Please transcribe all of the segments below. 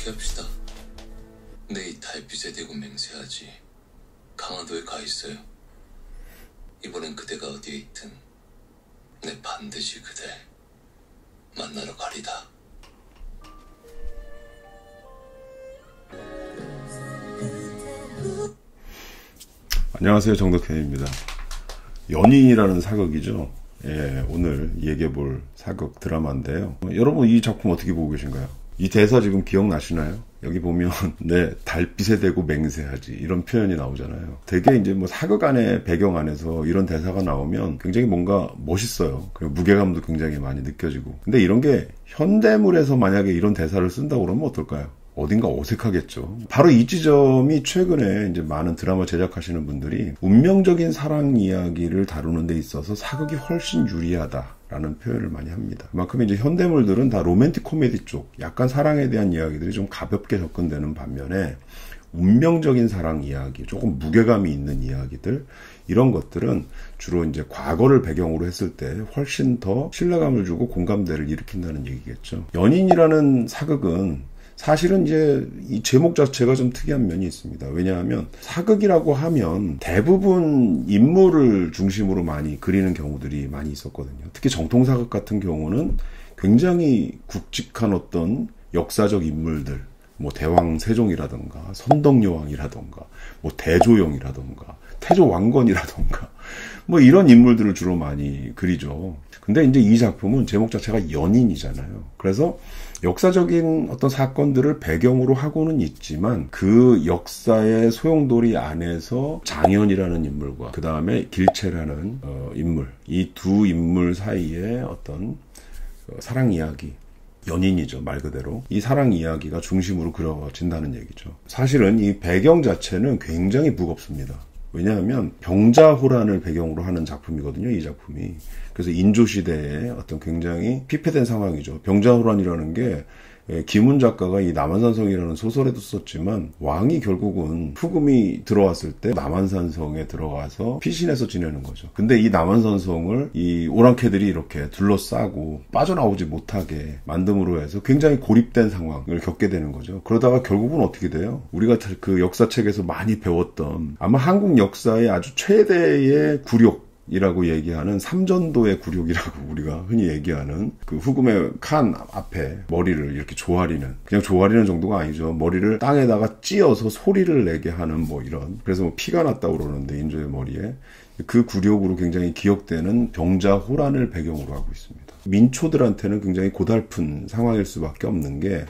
이렇게 합시다. 내이 달빛에 대고 맹세하지. 강화도에 가 있어요. 이번엔 그대가 어디에 있든 내 반드시 그대 만나러 가리다. 안녕하세요, 정덕현입니다. 연인이라는 사극이죠. 예, 오늘 얘기해볼 사극 드라마인데요. 여러분 이 작품 어떻게 보고 계신가요? 이 대사 지금 기억나시나요? 여기 보면 내 달빛에 대고 맹세하지 이런 표현이 나오잖아요. 되게 이제 뭐 사극 안에 배경 안에서 이런 대사가 나오면 굉장히 뭔가 멋있어요. 그리고 무게감도 굉장히 많이 느껴지고. 근데 이런 게 현대물에서 만약에 이런 대사를 쓴다고 그러면 어떨까요? 어딘가 어색하겠죠. 바로 이 지점이 최근에 이제 많은 드라마 제작하시는 분들이 운명적인 사랑 이야기를 다루는 데 있어서 사극이 훨씬 유리하다라는 표현을 많이 합니다. 그만큼 이제 현대물들은 다 로맨틱 코미디 쪽, 약간 사랑에 대한 이야기들이 좀 가볍게 접근되는 반면에 운명적인 사랑 이야기, 조금 무게감이 있는 이야기들, 이런 것들은 주로 이제 과거를 배경으로 했을 때 훨씬 더 신뢰감을 주고 공감대를 일으킨다는 얘기겠죠. 연인이라는 사극은 사실은 이제 이 제목 자체가 좀 특이한 면이 있습니다. 왜냐하면 사극이라고 하면 대부분 인물을 중심으로 많이 그리는 경우들이 많이 있었거든요. 특히 정통사극 같은 경우는 굉장히 굵직한 어떤 역사적 인물들, 뭐 대왕 세종이라던가 선덕여왕이라던가 뭐 대조영이라던가 태조왕건이라던가 뭐 이런 인물들을 주로 많이 그리죠. 근데 이제 이 작품은 제목 자체가 연인이잖아요. 그래서 역사적인 어떤 사건들을 배경으로 하고는 있지만 그 역사의 소용돌이 안에서 장현이라는 인물과 그 다음에 길채라는 인물, 이 두 인물 사이에 어떤 사랑 이야기, 연인이죠, 말 그대로. 이 사랑 이야기가 중심으로 그려진다는 얘기죠. 사실은 이 배경 자체는 굉장히 무겁습니다. 왜냐하면 병자호란을 배경으로 하는 작품이거든요, 이 작품이. 그래서 인조시대의 어떤 굉장히 피폐된 상황이죠. 병자호란이라는 게 김훈 작가가 이 남한산성이라는 소설에도 썼지만 왕이 결국은 후금이 들어왔을 때 남한산성에 들어가서 피신해서 지내는 거죠. 근데 이 남한산성을 이 오랑캐들이 이렇게 둘러싸고 빠져나오지 못하게 만듦으로 해서 굉장히 고립된 상황을 겪게 되는 거죠. 그러다가 결국은 어떻게 돼요? 우리가 그 역사책에서 많이 배웠던 아마 한국 역사의 아주 최대의 굴욕 이라고 얘기하는 삼전도의 굴욕이라고 우리가 흔히 얘기하는 그 후금의 칸 앞에 머리를 이렇게 조아리는, 그냥 조아리는 정도가 아니죠. 머리를 땅에다가 찧어서 소리를 내게 하는 뭐 이런, 그래서 뭐 피가 났다고 그러는데 인조의 머리에 그 굴욕으로 굉장히 기억되는 병자호란을 배경으로 하고 있습니다. 민초들한테는 굉장히 고달픈 상황일 수밖에 없는 게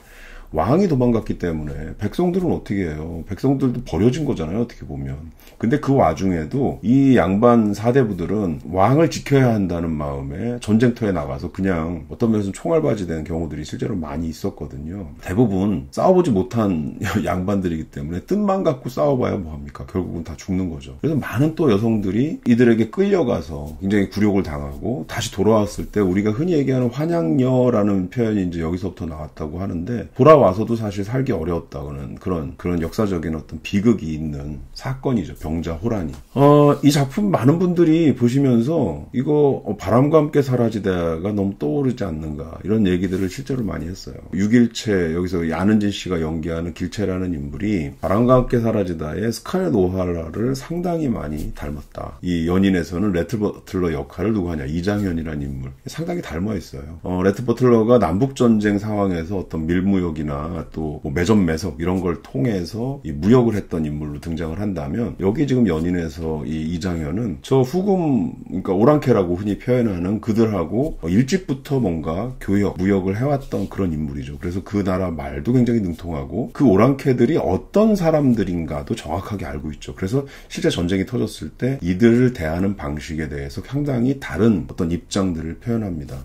왕이 도망갔기 때문에 백성들은 어떻게 해요? 백성들도 버려진 거잖아요, 어떻게 보면. 근데 그 와중에도 이 양반 사대부들은 왕을 지켜야 한다는 마음에 전쟁터에 나가서 그냥 어떤 면에서는 총알바지 되는 경우들이 실제로 많이 있었거든요. 대부분 싸워보지 못한 양반들이기 때문에 뜻만 갖고 싸워봐야 뭐합니까? 결국은 다 죽는 거죠. 그래서 많은 또 여성들이 이들에게 끌려가서 굉장히 굴욕을 당하고 다시 돌아왔을 때 우리가 흔히 얘기하는 환양녀라는 표현이 이제 여기서부터 나왔다고 하는데, 와서도 사실 살기 어려웠다고는 그런 역사적인 어떤 비극이 있는 사건이죠. 병자호란이. 이 작품 많은 분들이 보시면서 이거 바람과 함께 사라지다가 너무 떠오르지 않는가 이런 얘기들을 실제로 많이 했어요. 유길채, 여기서 안은진 씨가 연기하는 길채라는 인물이 바람과 함께 사라지다의 스칼렛 오하라를 상당히 많이 닮았다. 이 연인에서는 레트 버틀러 역할을 누구 하냐, 이장현이라는 인물 상당히 닮아 있어요. 레트 버틀러가 남북전쟁 상황에서 어떤 밀무역이나 또 뭐 매점매석 이런 걸 통해서 이 무역을 했던 인물로 등장을 한다면, 여기 지금 연인에서 이 이장현은 저 후금, 그러니까 오랑캐라고 흔히 표현하는 그들하고 일찍부터 뭔가 교역, 무역을 해왔던 그런 인물이죠. 그래서 그 나라 말도 굉장히 능통하고 그 오랑캐들이 어떤 사람들인가도 정확하게 알고 있죠. 그래서 실제 전쟁이 터졌을 때 이들을 대하는 방식에 대해서 상당히 다른 어떤 입장들을 표현합니다.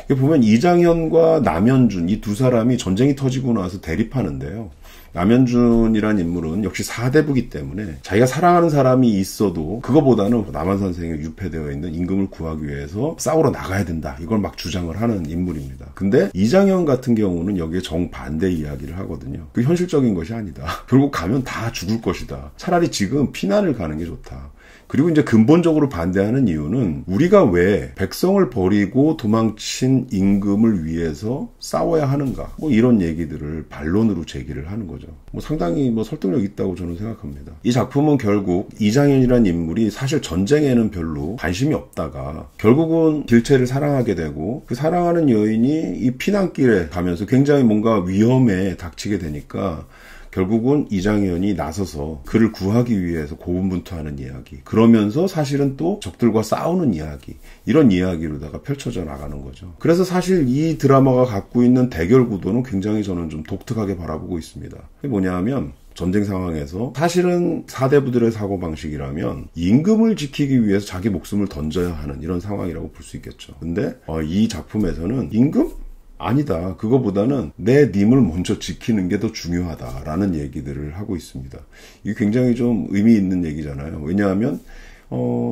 보면 이장현과 남현준, 이 두 사람이 전쟁이 터지고 나서 대립하는데요. 남현준이란 인물은 역시 사대부기 때문에 자기가 사랑하는 사람이 있어도 그거보다는 남한산성에 유폐되어 있는 임금을 구하기 위해서 싸우러 나가야 된다, 이걸 막 주장을 하는 인물입니다. 근데 이장현 같은 경우는 여기에 정반대 이야기를 하거든요. 그 현실적인 것이 아니다. 결국 가면 다 죽을 것이다. 차라리 지금 피난을 가는 게 좋다. 그리고 이제 근본적으로 반대하는 이유는 우리가 왜 백성을 버리고 도망친 임금을 위해서 싸워야 하는가? 뭐 이런 얘기들을 반론으로 제기를 하는 거죠. 뭐 상당히 뭐 설득력 있다고 저는 생각합니다. 이 작품은 결국 이장현이라는 인물이 사실 전쟁에는 별로 관심이 없다가 결국은 길채를 사랑하게 되고 그 사랑하는 여인이 이 피난길에 가면서 굉장히 뭔가 위험에 닥치게 되니까 결국은 이장현이 나서서 그를 구하기 위해서 고군분투하는 이야기. 그러면서 사실은 또 적들과 싸우는 이야기. 이런 이야기로다가 펼쳐져 나가는 거죠. 그래서 사실 이 드라마가 갖고 있는 대결 구도는 굉장히 저는 좀 독특하게 바라보고 있습니다. 그게 뭐냐면 전쟁 상황에서 사실은 사대부들의 사고방식이라면 임금을 지키기 위해서 자기 목숨을 던져야 하는 이런 상황이라고 볼 수 있겠죠. 근데 이 작품에서는 임금? 아니다. 그거보다는 내 님을 먼저 지키는 게 더 중요하다라는 얘기들을 하고 있습니다. 이게 굉장히 좀 의미 있는 얘기잖아요. 왜냐하면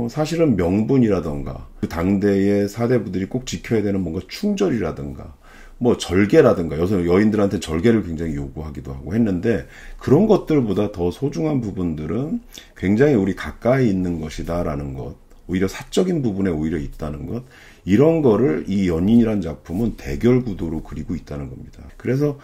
사실은 명분이라던가 그 당대의 사대부들이 꼭 지켜야 되는 뭔가 충절이라든가 뭐 절개라든가 여인들한테 절개를 굉장히 요구하기도 하고 했는데 그런 것들보다 더 소중한 부분들은 굉장히 우리 가까이 있는 것이다라는 것, 오히려 사적인 부분에 오히려 있다는 것, 이런 거를 이 연인이란 작품은 대결 구도로 그리고 있다는 겁니다. 그래서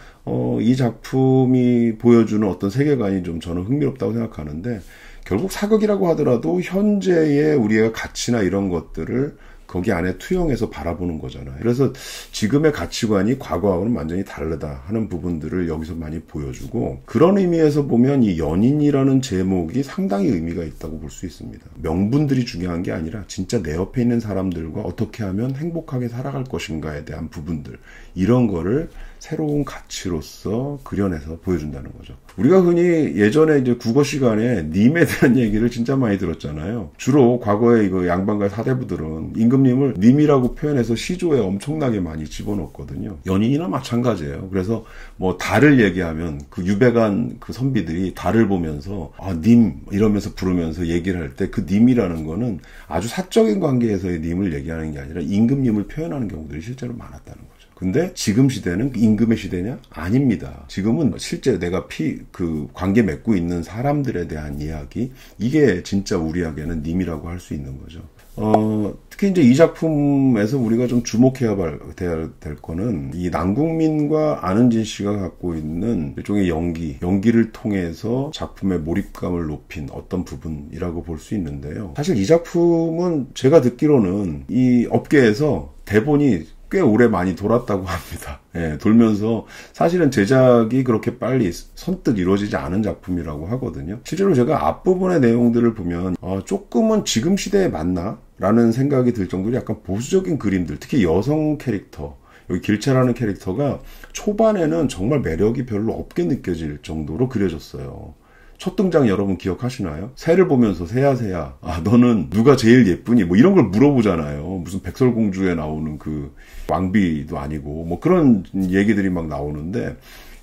이 작품이 보여주는 어떤 세계관이 좀 저는 흥미롭다고 생각하는데 결국 사극이라고 하더라도 현재의 우리의 가치나 이런 것들을 거기 안에 투영해서 바라보는 거잖아요. 그래서 지금의 가치관이 과거하고는 완전히 다르다 하는 부분들을 여기서 많이 보여주고 그런 의미에서 보면 이 연인이라는 제목이 상당히 의미가 있다고 볼 수 있습니다. 명분들이 중요한 게 아니라 진짜 내 옆에 있는 사람들과 어떻게 하면 행복하게 살아갈 것인가에 대한 부분들 이런 거를 새로운 가치로서 그려내서 보여준다는 거죠. 우리가 흔히 예전에 이제 국어 시간에 님에 대한 얘기를 진짜 많이 들었잖아요. 주로 과거에 이거 양반과 사대부들은 임금님을 님이라고 표현해서 시조에 엄청나게 많이 집어넣었거든요. 연인이나 마찬가지예요. 그래서 뭐 달을 얘기하면 그 유배간 그 선비들이 달을 보면서 님 이러면서 부르면서 얘기를 할 때 그 님이라는 거는 아주 사적인 관계에서의 님을 얘기하는 게 아니라 임금님을 표현하는 경우들이 실제로 많았다는 거죠. 근데 지금 시대는 임금의 시대냐? 아닙니다. 지금은 실제 내가 관계 맺고 있는 사람들에 대한 이야기, 이게 진짜 우리에게는 님이라고 할 수 있는 거죠. 특히 이제 이 작품에서 우리가 좀 주목해야 될 거는 이 남궁민과 안은진 씨가 갖고 있는 일종의 연기를 통해서 작품의 몰입감을 높인 어떤 부분이라고 볼 수 있는데요. 사실 이 작품은 제가 듣기로는 이 업계에서 대본이 꽤 오래 많이 돌았다고 합니다. 예, 돌면서 사실은 제작이 그렇게 빨리 선뜻 이루어지지 않은 작품이라고 하거든요. 실제로 제가 앞부분의 내용들을 보면 조금은 지금 시대에 맞나? 라는 생각이 들 정도로 약간 보수적인 그림들, 특히 여성 캐릭터, 여기 길채라는 캐릭터가 초반에는 정말 매력이 별로 없게 느껴질 정도로 그려졌어요. 첫 등장 여러분 기억하시나요? 새를 보면서 새야 너는 누가 제일 예쁘니? 뭐 이런 걸 물어보잖아요. 무슨 백설공주에 나오는 그 왕비도 아니고 뭐 그런 얘기들이 막 나오는데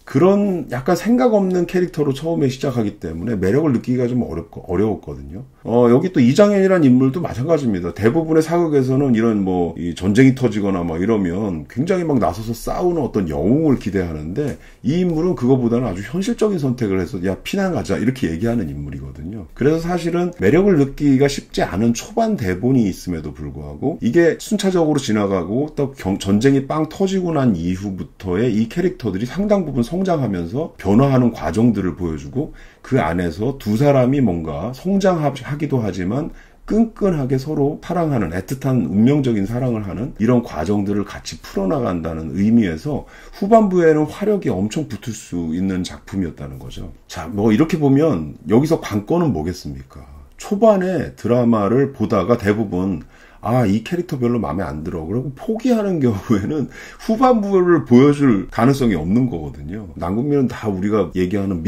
그런 약간 생각 없는 캐릭터로 처음에 시작하기 때문에 매력을 느끼기가 좀 어려웠거든요. 여기 또 이장현이라는 인물도 마찬가지입니다. 대부분의 사극에서는 이런 뭐 이 전쟁이 터지거나 막 이러면 굉장히 막 나서서 싸우는 어떤 영웅을 기대하는데 이 인물은 그거보다는 아주 현실적인 선택을 해서 야 피난 가자 이렇게 얘기하는 인물이거든요. 그래서 사실은 매력을 느끼기가 쉽지 않은 초반 대본이 있음에도 불구하고 이게 순차적으로 지나가고 또 전쟁이 빵 터지고 난 이후부터의 이 캐릭터들이 상당 부분 성장하면서 변화하는 과정들을 보여주고 그 안에서 두 사람이 뭔가 성장하기도 하지만 끈끈하게 서로 사랑하는 애틋한 운명적인 사랑을 하는 이런 과정들을 같이 풀어나간다는 의미에서 후반부에는 화력이 엄청 붙을 수 있는 작품이었다는 거죠. 자, 뭐 이렇게 보면 여기서 관건은 뭐겠습니까? 초반에 드라마를 보다가 대부분 이 캐릭터 별로 마음에 안 들어. 그리고 포기하는 경우에는 후반부를 보여줄 가능성이 없는 거거든요. 남궁민은 다 우리가 얘기하는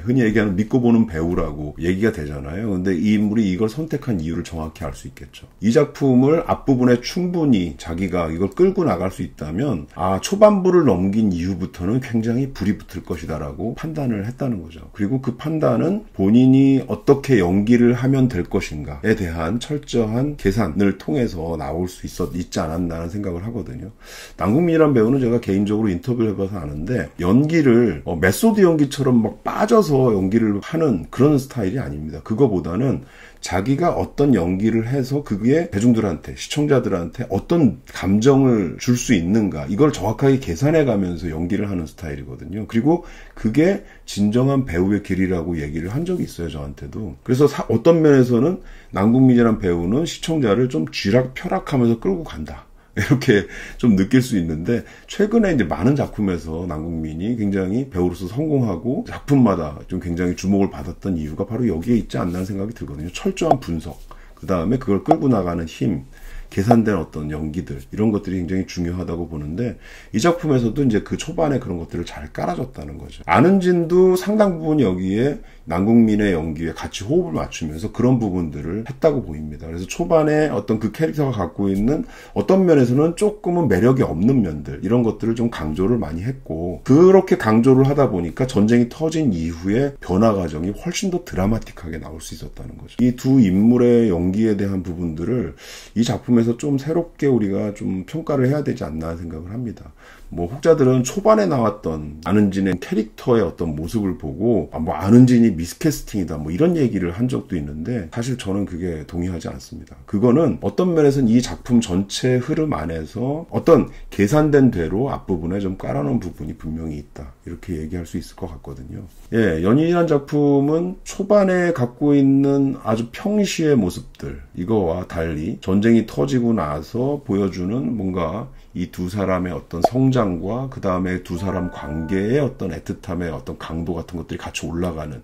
흔히 얘기하는 믿고 보는 배우라고 얘기가 되잖아요. 근데 이 인물이 이걸 선택한 이유를 정확히 알 수 있겠죠. 이 작품을 앞부분에 충분히 자기가 이걸 끌고 나갈 수 있다면 초반부를 넘긴 이후부터는 굉장히 불이 붙을 것이다라고 판단을 했다는 거죠. 그리고 그 판단은 본인이 어떻게 연기를 하면 될 것인가에 대한 철저한 계산을 통해서 나올 수 있지 않았나 하는 생각을 하거든요. 남궁민이라는 배우는 제가 개인적으로 인터뷰를 해봐서 아는데 연기를 메소드 연기처럼 막 빠져서 연기를 하는 그런 스타일이 아닙니다. 그거보다는 자기가 어떤 연기를 해서 그게 대중들한테, 시청자들한테 어떤 감정을 줄 수 있는가, 이걸 정확하게 계산해 가면서 연기를 하는 스타일이거든요. 그리고 그게 진정한 배우의 길이라고 얘기를 한 적이 있어요, 저한테도. 그래서 어떤 면에서는 남궁민이라는 배우는 시청자를 좀 쥐락펴락하면서 끌고 간다, 이렇게 좀 느낄 수 있는데, 최근에 이제 많은 작품에서 남궁민이 굉장히 배우로서 성공하고 작품마다 좀 굉장히 주목을 받았던 이유가 바로 여기에 있지 않나 생각이 들거든요. 철저한 분석, 그 다음에 그걸 끌고 나가는 힘, 계산된 어떤 연기들, 이런 것들이 굉장히 중요하다고 보는데, 이 작품에서도 이제 그 초반에 그런 것들을 잘 깔아줬다는 거죠. 안은진도 상당 부분 여기에 남궁민의 연기에 같이 호흡을 맞추면서 그런 부분들을 했다고 보입니다. 그래서 초반에 어떤 그 캐릭터가 갖고 있는 어떤 면에서는 조금은 매력이 없는 면들, 이런 것들을 좀 강조를 많이 했고, 그렇게 강조를 하다 보니까 전쟁이 터진 이후에 변화 과정이 훨씬 더 드라마틱하게 나올 수 있었다는 거죠. 이 두 인물의 연기에 대한 부분들을 이 작품에서 좀 새롭게 우리가 좀 평가를 해야 되지 않나 생각을 합니다. 뭐 혹자들은 초반에 나왔던 안은진의 캐릭터의 어떤 모습을 보고 뭐 안은진이 미스캐스팅이다, 뭐 이런 얘기를 한 적도 있는데, 사실 저는 그게 동의하지 않습니다. 그거는 어떤 면에서는 이 작품 전체 흐름 안에서 어떤 계산된 대로 앞부분에 좀 깔아놓은 부분이 분명히 있다, 이렇게 얘기할 수 있을 것 같거든요. 예, 연인이란 작품은 초반에 갖고 있는 아주 평시의 모습들, 이거와 달리 전쟁이 터지고 나서 보여주는 뭔가 이 두 사람의 어떤 성장과 그 다음에 두 사람 관계의 어떤 애틋함의 어떤 강도 같은 것들이 같이 올라가는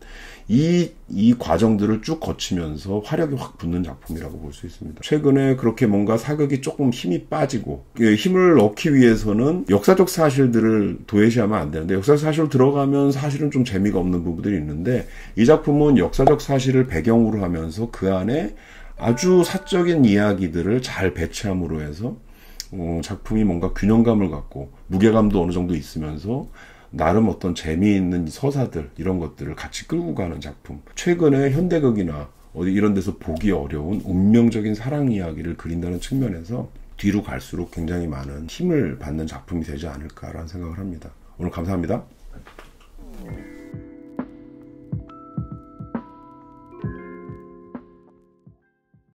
이 과정들을 쭉 거치면서 화력이 확 붙는 작품이라고 볼 수 있습니다. 최근에 그렇게 뭔가 사극이 조금 힘이 빠지고, 힘을 넣기 위해서는 역사적 사실들을 도외시하면 안 되는데, 역사적 사실로 들어가면 사실은 좀 재미가 없는 부분들이 있는데, 이 작품은 역사적 사실을 배경으로 하면서 그 안에 아주 사적인 이야기들을 잘 배치함으로 해서 작품이 뭔가 균형감을 갖고 무게감도 어느 정도 있으면서 나름 어떤 재미있는 서사들, 이런 것들을 같이 끌고 가는 작품. 최근에 현대극이나 어디 이런 데서 보기 어려운 운명적인 사랑 이야기를 그린다는 측면에서 뒤로 갈수록 굉장히 많은 힘을 받는 작품이 되지 않을까라는 생각을 합니다. 오늘 감사합니다.